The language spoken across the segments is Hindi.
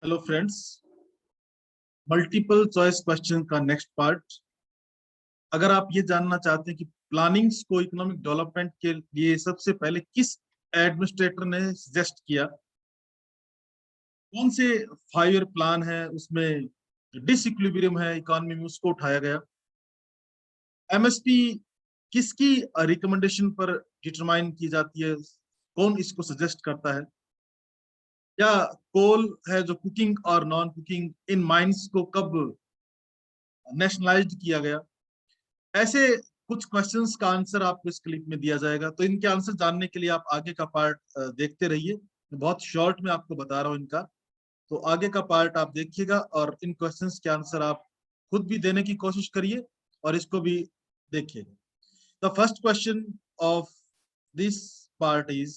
Hello friends, multiple choice question का नेक्स्ट पार्ट। अगर आप ये जानना चाहते हैं कि प्लानिंग्स को इकोनॉमिक डेवलपमेंट के लिए सबसे पहले किस एडमिनिस्ट्रेटर ने सजेस्ट किया, कौन से 5 ईयर प्लान है उसमें डिसइक्विलिब्रियम है इकोनॉमी में, उसको उठाया गया। एमएसपी किसकी रिकमेंडेशन पर डिटरमाइन की जाती है, कौन इसको सजेस्ट करता है, या कोल है जो कुकिंग और नॉन कुकिंग इन माइंस को कब नेशनलाइज्ड किया गया। ऐसे कुछ क्वेश्चंस का आंसर आपको इस क्लिप में दिया जाएगा, तो इनके आंसर जानने के लिए आप आगे का पार्ट देखते रहिए। बहुत शॉर्ट में आपको बता रहा हूँ इनका, तो आगे का पार्ट आप देखिएगा और इन क्वेश्चंस के आंसर आप खुद भी देने की कोशिश करिए और इसको भी देखिएगा। The first question of this part is,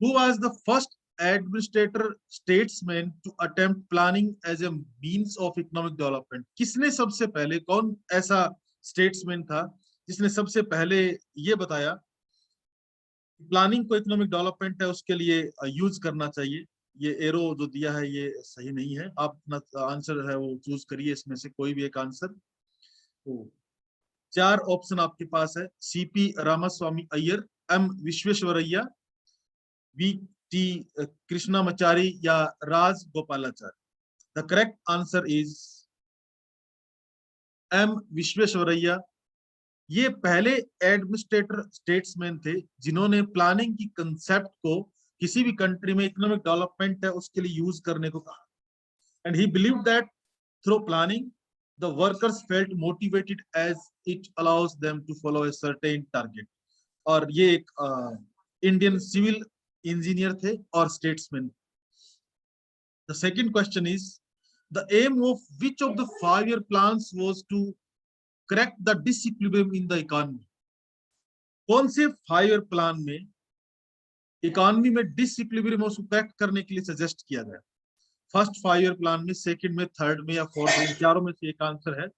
who was the first administrator statesman to attempt planning as a means of economic development? किसने सबसे पहले, कौन ऐसा स्टेट्समैन था जिसने सबसे पहले ये बताया प्लानिंग को इकोनॉमिक डेवलपमेंट है उसके लिए यूज करना चाहिए। ये एरो जो दिया है ये सही नहीं है, आप अपना आंसर है वो चूज करिए, इसमें से कोई भी एक आंसर। तो 4 ऑप्शन आपके पास है, CP Ramaswamy Aiyar, M Visvesvaraya, V T Krishnamachari या Rajagopalachari. The correct answer is M Visvesvaraya. ये पहले एडमिनिस्ट्रेटर स्टेट्समैन थे जिन्होंने प्लानिंग की कंसेप्ट को किसी भी कंट्री में इकोनॉमिक डेवलपमेंट है उसके लिए यूज करने को कहा। And he believe that through planning the workers felt motivated as it allows them to follow a certain target. और ये एक इंडियन सिविल इंजीनियर थे और statesman. The second question is, the aim of which of the 5 year plans was to correct the disequilibrium in the economy? कौन से 5 ईयर प्लान में इकोनॉमी में डिसइक्विलिब्रियम उसको करेक्ट करने के लिए सजेस्ट किया गया? फर्स्ट 5 ईयर प्लान में, सेकंड में, थर्ड में या फोर्थ में, चारों में से एक आंसर है।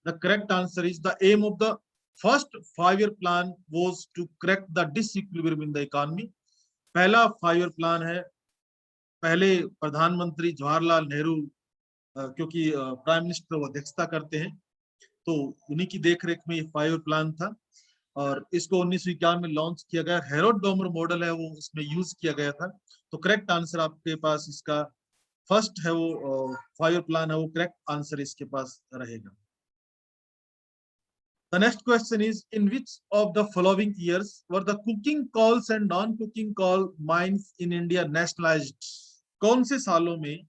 The correct answer is the aim of the first 5 year plan was to correct the disequilibrium in the economy. पहला 5 ईयर प्लान है, पहले प्रधानमंत्री जवाहरलाल नेहरू क्योंकि प्राइम मिनिस्टर वो अध्यक्षता करते हैं, तो उन्हीं की देखरेख में ये 5 ईयर प्लान था और इसको 1951 में लॉन्च किया गया। हेरोड डोमर मॉडल है वो इसमें यूज किया गया था। तो करेक्ट आंसर आपके पास इसका फर्स्ट है, वो 5 ईयर प्लान है, वो करेक्ट आंसर इसके पास रहेगा। The next question is, in which of the following years were the cooking coals and non-cooking coal mines in India nationalized? कौन से सालों में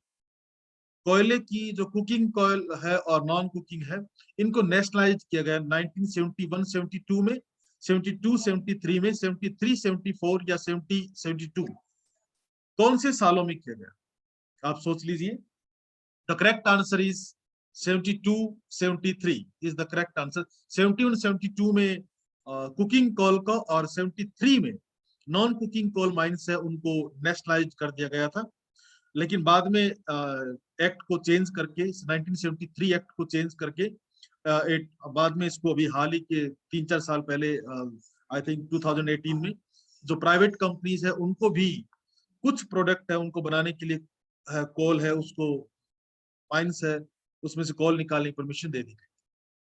कोयले की जो कुकिंग कोयल है और नॉन कुकिंग है इनको नेशनलाइज किया गया? 1971 72 में, 72 73 में, 73 74 या 70 72? कौन से सालों में किया गया? आप सोच लीजिए। The correct answer is 72 73 is the correct answer. 71 72 में कुकिंग कोल को और 73 में नॉन कुकिंग कोल माइंस है उनको नेशनलाइज कर दिया गया था। लेकिन बाद में एक्ट को चेंज करके, 1973 एक्ट को चेंज करके बाद में इसको अभी हाल ही के 3-4 साल पहले, आई थिंक 2018 में, जो प्राइवेट कंपनीज है उनको भी कुछ प्रोडक्ट है उनको बनाने के लिए कोल है, उसको माइंस है उसमें से कोल निकालने की परमिशन दे दी गई।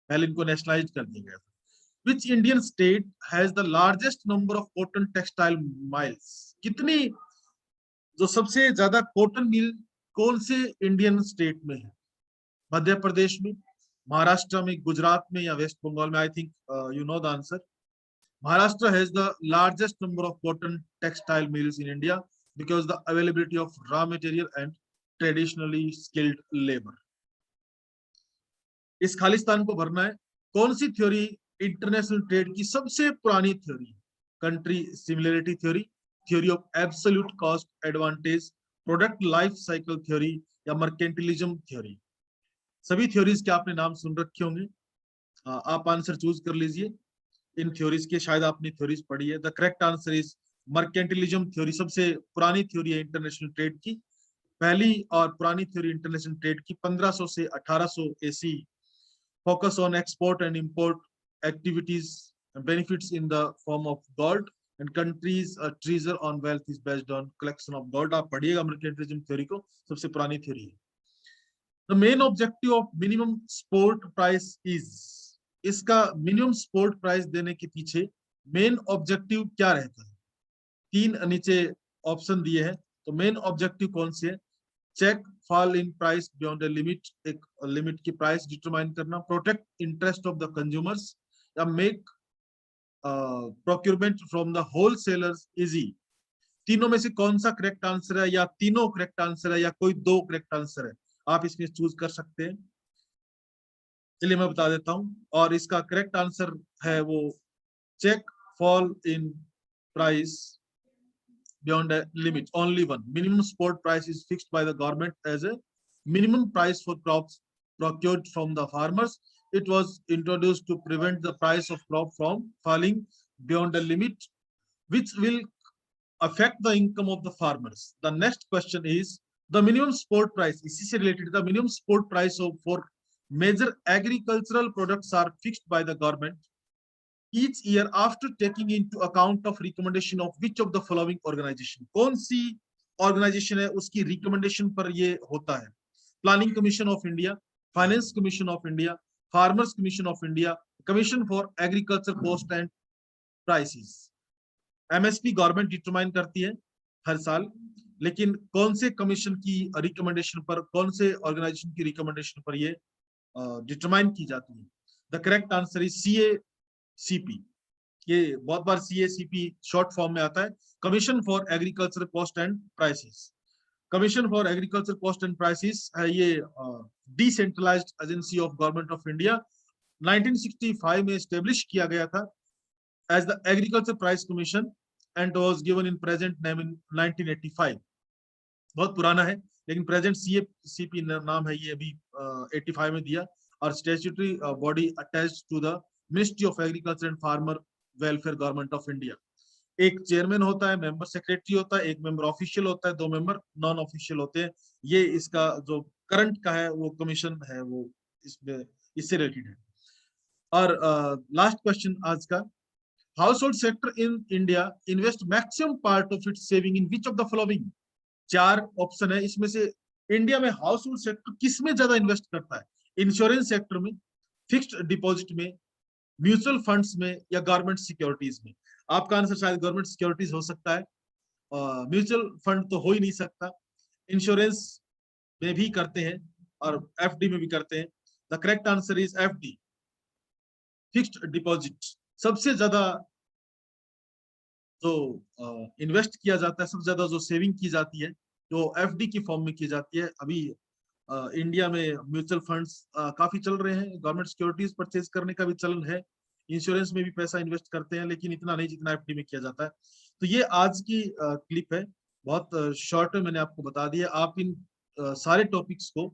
पहले इनको नेशनलाइज कर दिया गया था। Which Indian state has the largest number of cotton textile mills? कितनी, जो सबसे ज्यादा कॉटन मिल कौन से इंडियन स्टेट में है? मध्य प्रदेश में, महाराष्ट्र में, गुजरात में या वेस्ट बंगाल में? I think you know the answer. Maharashtra has the largest number of cotton textile mills in India because the availability of raw material and traditionally skilled labor. इस खालिस्तान को भरना है। कौन सी थ्योरी इंटरनेशनल ट्रेड की सबसे पुरानी theory? Country similarity theory, theory of absolute cost advantage, product life cycle theory या मर्केंटिलिज्म थ्योरी? सभी थ्योरीज के आपने नाम सुन रखे होंगे, आप आंसर चूज कर लीजिए। इन थ्योरीज के शायद आपने थ्योरीज पढ़ी है। The correct answer is mercantilism theory. सबसे पुरानी थ्योरी है इंटरनेशनल ट्रेड की। पहली और पुरानी थ्योरी इंटरनेशनल ट्रेड की 1500 से 1800 AC, focus on export and import activities, benefits in the form of gold, and countries treasure on wealth is based on collection of gold. आप पढ़िएगा मर्केंटिलिज्म थ्योरी को, सबसे पुरानी थ्योरी है। The main objective of minimum support price is, इसका मिनिमम सपोर्ट प्राइस देने के पीछे मेन ऑब्जेक्टिव क्या रहता है? तीन नीचे ऑप्शन दिए हैं, तो मेन ऑब्जेक्टिव कौन से है? Check fall in price beyond the limit, एक लिमिट की प्राइस डिटरमाइन करना, protect interest of the consumers, या make procurement from the wholesalers easy. तीनों में से कौन सा करेक्ट आंसर है, या तीनों करेक्ट आंसर है, या कोई दो करेक्ट आंसर है? आप इसमें चूज कर सकते हैं। चलिए मैं बता देता हूं, और इसका करेक्ट आंसर है वो check fall in price beyond a limit. Only one. Minimum support price is fixed by the government as a minimum price for crops procured from the farmers. It was introduced to prevent the price of crop from falling beyond a limit, which will affect the income of the farmers. The next question is the minimum support price. इसी से related, the minimum support price of for major agricultural products are fixed by the government each year after taking into account of recommendation of which of the following organization। कौन सी ऑर्गेनाइजेशन है, उसकी रिकमेंडेशन पर ये होता है? Planning commission of India, finance commission of India, farmers commission of India, commission for agriculture cost and prices. MSP government determine करती है हर साल, लेकिन कौन से कमीशन की रिकमेंडेशन पर, कौन से ऑर्गेनाइजेशन की रिकमेंडेशन पर ये डिटरमाइन की जाती है? The correct answer is CP. ये बहुत बार सीएसीपी शॉर्ट फॉर्म में आता है, commission for agriculture cost and prices. Commission for agriculture cost and prices है ये decentralised agency of government of India, 1965 में एस्टेब्लिश किया गया था as the agriculture price commission and was given in present name in 1985। बहुत पुराना है, लेकिन प्रेजेंट सीपी नाम है ये अभी 85 में दिया, और statutory body attached to the ministry of agriculture and farmer welfare government of India. एक चेयरमैन होता है, मेंबर सेक्रेटरी होता है, एक मेंबर ऑफिशियल होता है, दो मेंबर नॉन ऑफिशियल होते हैं। ये इसका जो करंट का है वो कमीशन है, वो इसमें इससे रिलेटेड है। और लास्ट क्वेश्चन आज का, house hold sector in India invest maximum part of its saving in which of the following. चार ऑप्शन है, इसमें से इंडिया में हाउस होल्ड सेक्टर किस में ज्यादा इन्वेस्ट करता है? इंश्योरेंस सेक्टर में, फिक्स्ड डिपॉजिट में, म्यूचुअल फंड्स में, या गवर्नमेंट सिक्योरिटीज में? आपका आंसर शायद गवर्नमेंट सिक्योरिटीज हो सकता है, म्यूचुअल फंड तो हो ही नहीं सकता। इंश्योरेंस में भी करते हैं और एफडी में भी करते हैं। The correct answer is FD, fixed deposit. सबसे ज्यादा जो इन्वेस्ट किया जाता है, सबसे ज्यादा जो सेविंग की जाती है, जो एफडी की फॉर्म में की जाती है। अभी इंडिया में म्यूचुअल फंड्स काफी चल रहे हैं, गवर्नमेंट सिक्योरिटीज परचेज करने का भी चलन है, इंश्योरेंस में भी पैसा इन्वेस्ट करते हैं, लेकिन इतना नहीं जितना एफडी में किया जाता है। तो ये आज की क्लिप है, बहुत शॉर्ट में मैंने आपको बता दिया। आप इन सारे टॉपिक्स को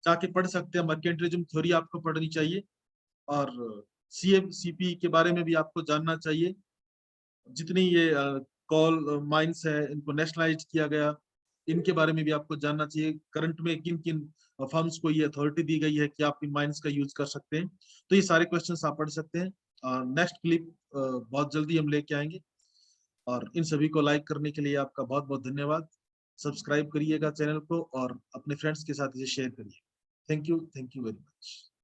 जाके पढ़ सकते हैं। मर्केंटिलिज्म थ्योरी आपको पढ़नी चाहिए, और सीएमसीपी के बारे में भी आपको जानना चाहिए। जितनी ये कॉल माइंस है, इनको नेशनलाइज किया गया, इनके बारे में भी आपको जानना चाहिए। करंट में किन किन फर्म्स को ये अथॉरिटी दी गई है कि आप इन माइंस का यूज कर सकते हैं। तो ये सारे क्वेश्चंस आप पढ़ सकते हैं। नेक्स्ट क्लिप बहुत जल्दी हम लेके आएंगे, और इन सभी को लाइक करने के लिए आपका बहुत बहुत धन्यवाद। सब्सक्राइब करिएगा चैनल को, और अपने फ्रेंड्स के साथ इसे शेयर करिए। Thank you very much.